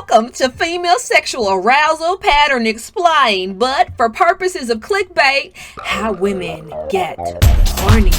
Welcome to Female Sexual Arousal Pattern Explained, but for purposes of clickbait, how women get horny.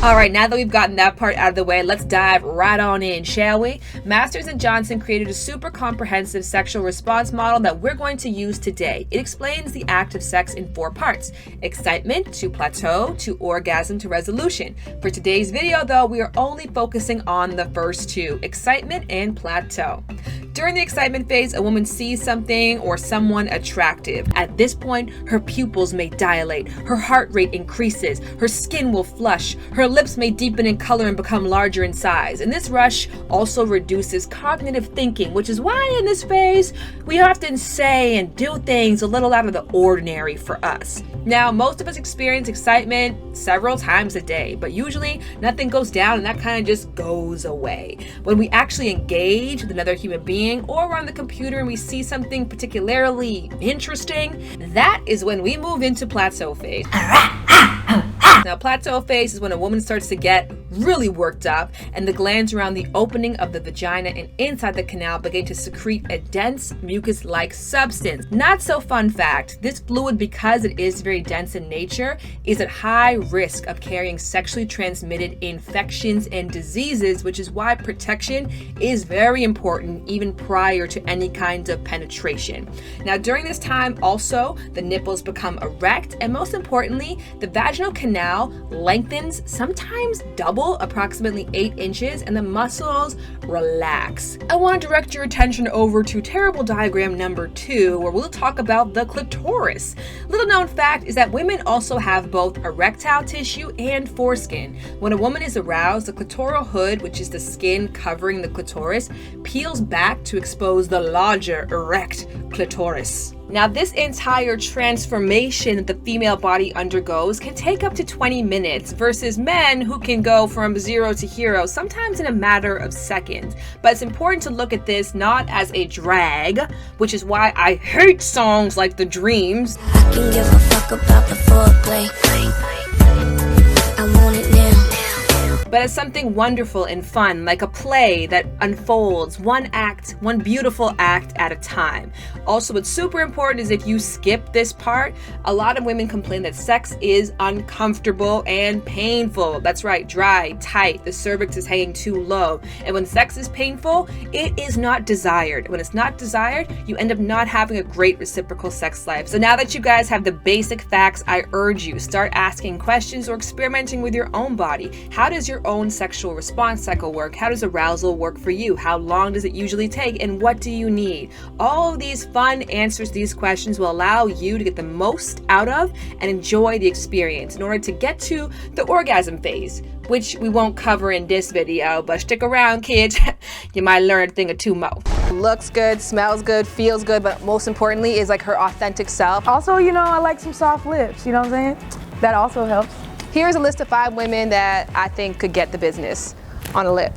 Alright, now that we've gotten that part out of the way, let's dive right on in, shall we? Masters and Johnson created a super comprehensive sexual response model that we're going to use today. It explains the act of sex in 4 parts: excitement to plateau to orgasm to resolution. For today's video though, we are only focusing on the first 2, excitement and plateau. During the excitement phase, a woman sees something or someone attractive. At this point, her pupils may dilate, her heart rate increases, her skin will flush, her lips may deepen in color and become larger in size. And this rush also reduces cognitive thinking, which is why in this phase, we often say and do things a little out of the ordinary for us. Now, most of us experience excitement several times a day, but usually nothing goes down and that kind of just goes away. When we actually engage with another human being or we're on the computer and we see something particularly interesting, that is when we move into plateau phase. Now, plateau phase is when a woman starts to get really worked up and the glands around the opening of the vagina and inside the canal begin to secrete a dense mucus-like substance. Not so fun fact, this fluid, because it is very dense in nature, is at high risk of carrying sexually transmitted infections and diseases, which is why protection is very important even prior to any kind of penetration. Now, during this time also, the nipples become erect, and most importantly, the vaginal canal lengthens, sometimes double, approximately 8 inches, and the muscles relax. I want to direct your attention over to terrible diagram number 2, where we'll talk about the clitoris. Little known fact is that women also have both erectile tissue and foreskin. When a woman is aroused, the clitoral hood, which is the skin covering the clitoris, peels back to expose the larger erect clitoris. Now, this entire transformation that the female body undergoes can take up to 20 minutes versus men who can go from 0 to hero sometimes in a matter of seconds. But it's important to look at this not as a drag, which is why I hate songs like The Dreams. I can give a fuck about the foreplay. I want it now. But as something wonderful and fun, like a play that unfolds one beautiful act at a time. Also, what's super important is if you skip this part, a lot of women complain that sex is uncomfortable and painful. That's right, dry, tight, the cervix is hanging too low. And when sex is painful, it is not desired. When it's not desired, you end up not having a great reciprocal sex life. So now that you guys have the basic facts, I urge you, start asking questions or experimenting with your own body. How does your own sexual response cycle work? How does arousal work for you? How long does it usually take? And what do you need? All of these fun answers to these questions will allow you to get the most out of and enjoy the experience in order to get to the orgasm phase, which we won't cover in this video, but stick around, kids. You might learn a thing or two more. Looks good, smells good, feels good, but most importantly is like her authentic self. Also, you know, I like some soft lips, you know what I'm saying? That also helps. Here's a list of 5 women that I think could get the business on the lips.